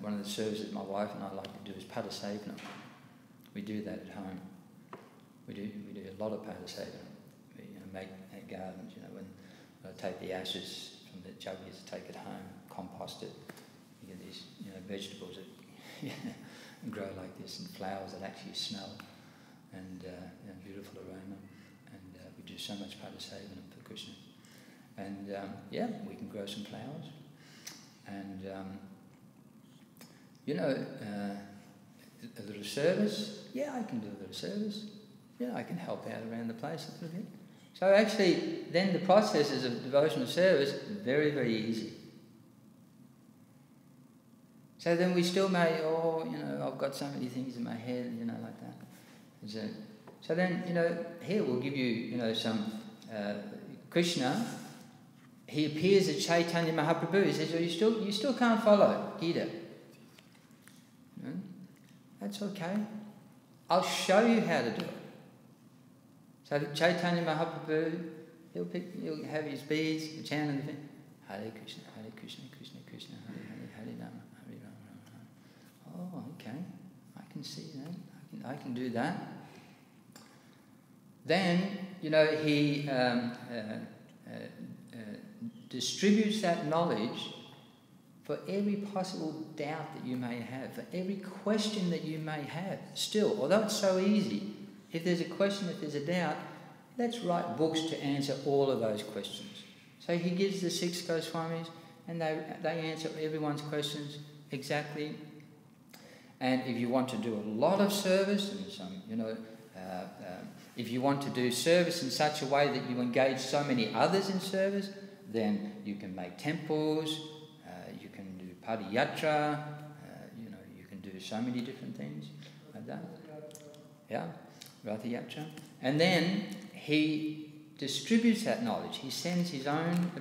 One of the services my wife and I like to do is padasevana. We do that at home. We do a lot of padasevana. We make gardens, when I take the ashes from the juggies, take it home, compost it. You get these, vegetables that grow like this, and flowers that actually smell, and beautiful aroma. And we do so much padasevana for Krishna. And yeah, we can grow some flowers. And you know, a little service. Yeah, I can do a little service. Yeah, I can help out around the place a little bit. So actually, then the processes of devotional service very, very easy. So then we still may, oh, you know, I've got so many things in my head, you know, like that. So then, you know, here we'll give you, you know, some Krishna. He appears at Chaitanya Mahaprabhu. He says, oh, you still can't follow Gita. No? That's okay. I'll show you how to do it. So Chaitanya Mahaprabhu, he'll have his beads, the chant and the thing. Hare Krishna, Krishna Krishna, Hare Hare, Hare Rama, Hare Rama. Oh, okay. I can see that. I can do that. Then, you know, he distributes that knowledge for every possible doubt that you may have, for every question that you may have. Still, although it's so easy, if there's a question, if there's a doubt, let's write books to answer all of those questions. So he gives the 6 Goswamis, and they answer everyone's questions exactly. And if you want to do a lot of service, and some, you know, if you want to do service in such a way that you engage so many others in service, then you can make temples, you can do padayatra, you know, you can do so many different things like that. Yeah, Ratha Yatra. And then he distributes that knowledge. He sends his own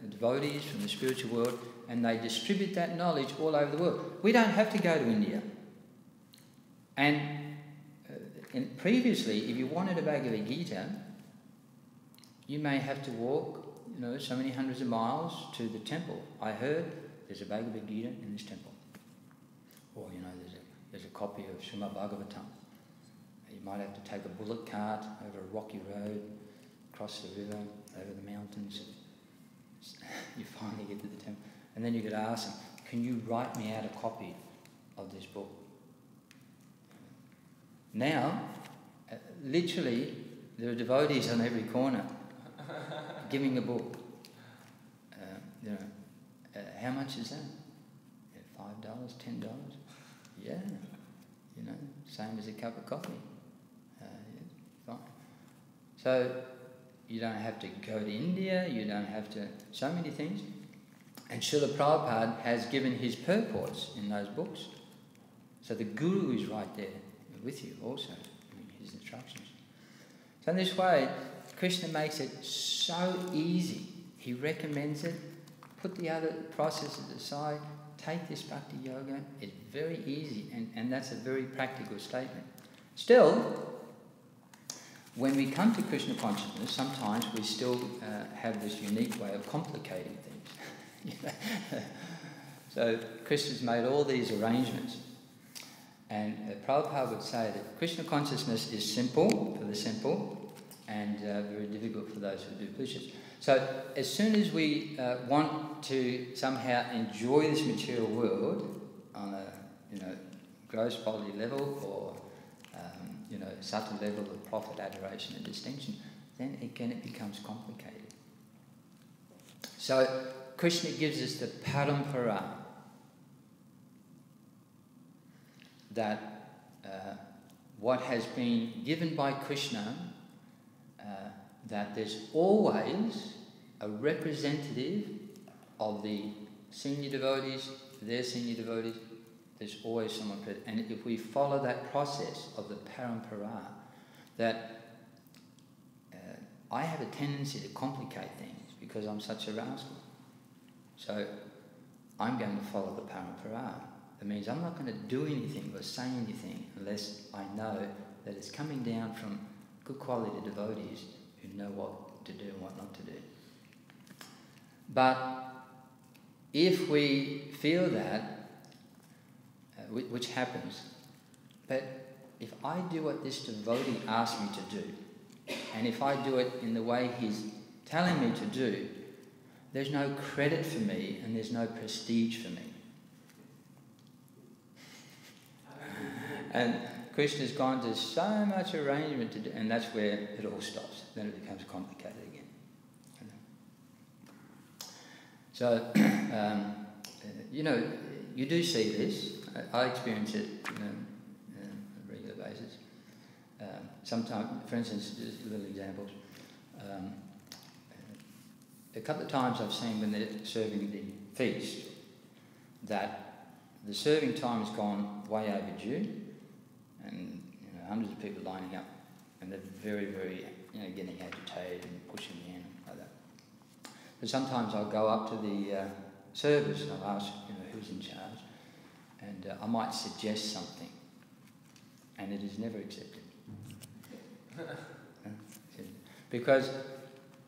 devotees from the spiritual world, and they distribute that knowledge all over the world. We don't have to go to India. And previously, if you wanted a Bhagavad Gita, you may have to walk, you know, so many hundreds of miles to the temple. I heard there's a Bhagavad Gita in this temple. Or, you know, there's a copy of Śrīmad Bhāgavatam. You might have to take a bullock cart over a rocky road, cross the river, over the mountains. You finally get to the temple. And then you could ask them, can you write me out a copy of this book? Now, literally, there are devotees on every corner giving a book. You know, how much is that? $5, $10? Yeah, you know, same as a cup of coffee. Fine. So you don't have to go to India. You don't have to. So many things. And Srila Prabhupada has given his purports in those books. So the Guru is right there with you also, his instructions. So in this way, Krishna makes it so easy. He recommends it. Put the other processes aside. Take this bhakti yoga. It's very easy, and that's a very practical statement. Still, when we come to Krishna consciousness, sometimes we still have this unique way of complicating things. So Krishna's made all these arrangements. And Prabhupada would say that Krishna consciousness is simple for the simple and very difficult for those who do pushas. So as soon as we want to somehow enjoy this material world on a, you know, gross bodily level or you know, subtle level of profit, adoration and distinction, then again it becomes complicated. So Krishna gives us the parampara, that what has been given by Krishna, that there's always a representative of the senior devotees, their senior devotees, there's always someone present. And if we follow that process of the parampara, that I have a tendency to complicate things because I'm such a rascal. So I'm going to follow the parampara. That means I'm not going to do anything or say anything unless I know that it's coming down from good quality devotees who know what to do and what not to do. But if we feel that, which happens, but if I do what this devotee asked me to do, and if I do it in the way he's telling me to do, there's no credit for me and there's no prestige for me. And Krishna's gone to so much arrangement to do, and that's where it all stops. Then it becomes complicated again. So, you know, you do see this. I experience it on a regular basis. Sometimes, for instance, just little examples. A couple of times I've seen when they're serving the feast that the serving time has gone way overdue, and hundreds of people lining up, and they're very, very, getting agitated and pushing me in like that. But sometimes I'll go up to the service and I'll ask, who's in charge, and I might suggest something, and it is never accepted. Because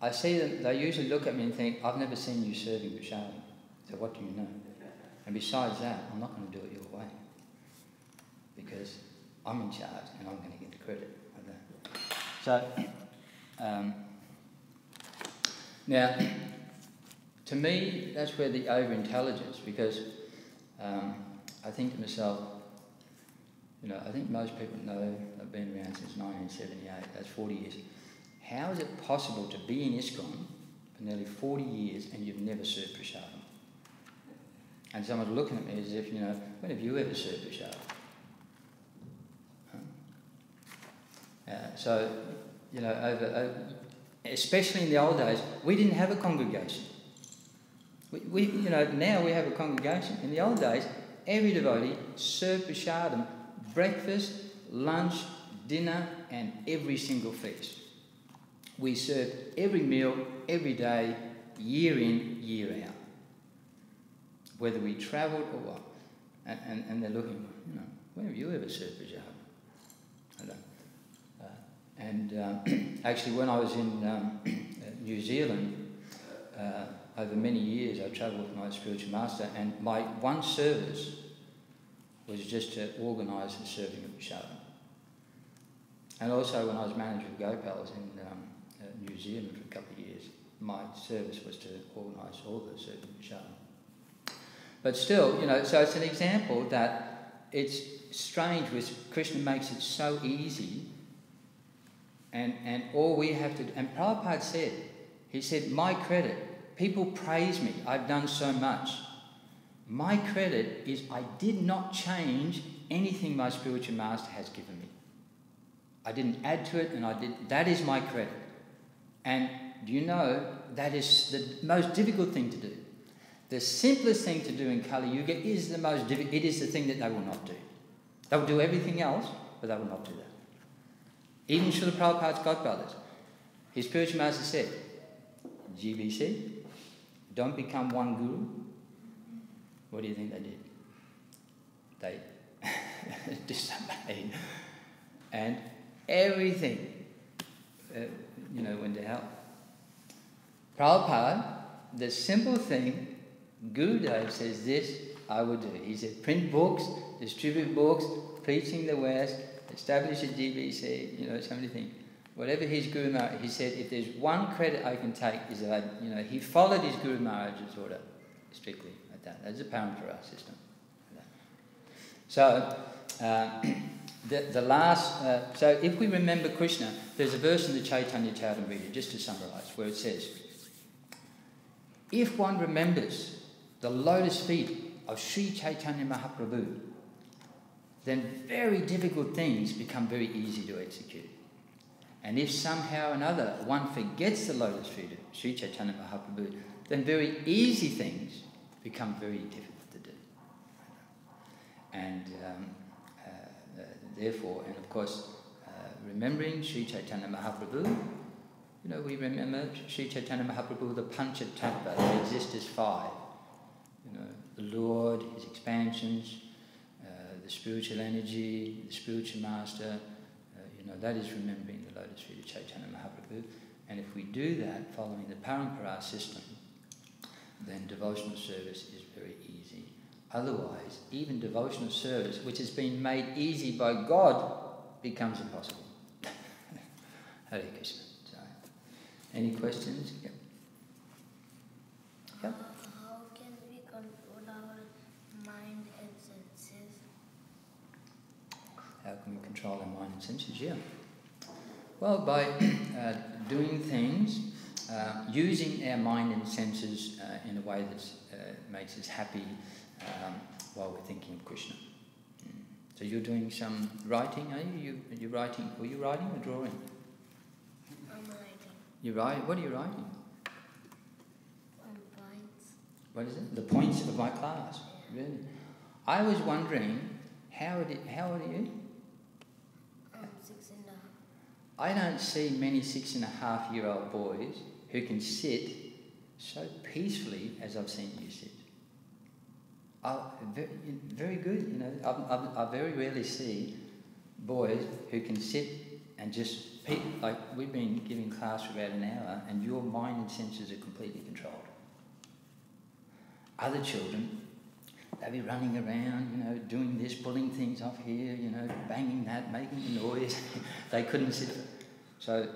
I see them, they usually look at me and think, I've never seen you serving Prashadam, so what do you know? And besides that, I'm not going to do it your way, because I'm in charge and I'm going to get the credit for that. So, now, to me, that's where the over-intelligence, because I think to myself, I think most people know I've been around since 1978, that's 40 years. How is it possible to be in ISKCON for nearly 40 years and you've never served Prashadam? And someone's looking at me as if, when have you ever served Prashadam? So, especially in the old days, we didn't have a congregation. Now we have a congregation. In the old days, every devotee served Prashadam, breakfast, lunch, dinner, and every single feast. We served every meal, every day, year in, year out. Whether we travelled or what. And they're looking, when have you ever served Prashadam? I don't. Actually, when I was in New Zealand, over many years, I travelled with my spiritual master, and my one service was just to organise the serving of Prashadam. And also, when I was manager of Gopals in New Zealand for a couple of years, my service was to organise all the serving of Prashadam. But still, so it's an example that it's strange with Krishna makes it so easy. And all we have to do, and Prabhupada said, he said, my credit, people praise me, I've done so much. My credit is I did not change anything my spiritual master has given me. I didn't add to it, and that is my credit. And do you know, that is the most difficult thing to do. The simplest thing to do in Kali Yuga is the most difficult, it is the thing that they will not do. They will do everything else, but they will not do that. Even Srila Prabhupada's godbrothers, his spiritual master said, GBC, don't become one guru. What do you think they did? They disobeyed. And everything, went to hell. Prabhupada, the simple thing, Gurudev says this, I would do. He said, print books, distribute books, preaching the West, establish a GBC, so many things. Whatever his Guru Maharaj, he said, if there's one credit I can take is that, he followed his Guru Maharaj's order strictly like that. That's a Parampara system. So, the last, so if we remember Krishna, there's a verse in the Chaitanya Charitamrita, just to summarise, where it says, if one remembers the lotus feet of Sri Chaitanya Mahaprabhu, then very difficult things become very easy to execute. And if somehow or another one forgets the lotus feet of Sri Chaitanya Mahaprabhu, then very easy things become very difficult to do. And therefore, and of course, remembering Sri Chaitanya Mahaprabhu, we remember Sri Chaitanya Mahaprabhu, the Panchatattva, they exist as five. The Lord, his expansions, the spiritual energy, the spiritual master, that is remembering the lotus feet of Chaitanya Mahaprabhu. And if we do that, following the Parampara system, then devotional service is very easy. Otherwise, even devotional service, which has been made easy by God, becomes impossible. Hare Krishna. So, any questions? Yep. Yep. How can we control our mind and senses? How can we control our mind and senses? Yeah. Well, by doing things using our mind and senses in a way that makes us happy while we're thinking of Krishna. So you're doing some writing, are you? You're writing. Were you writing or drawing? I'm writing. You write. What are you writing? Points. What is it? The points of my class. Really? I was wondering, how old are you? I'm 6 and a half. I don't see many 6.5-year-old boys who can sit so peacefully as I've seen you sit. Oh, very good. You know, I very rarely see boys who can sit and just like we've been giving class for about an hour, and your mind and senses are completely controlled. Other children, they'll be running around, you know, doing this, pulling things off here, you know, banging that, making a noise. They couldn't sit. So,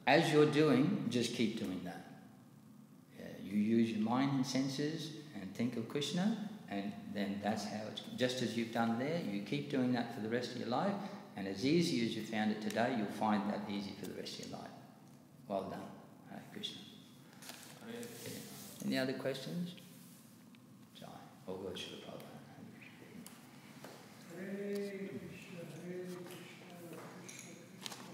as you're doing, just keep doing that. Yeah, you use your mind and senses and think of Krishna, and then that's how it's... Just as you've done there, you keep doing that for the rest of your life, and as easy as you found it today, you'll find that easy for the rest of your life. Well done. Hare Krishna. Yeah. Any other questions? All words to the Prabhupada.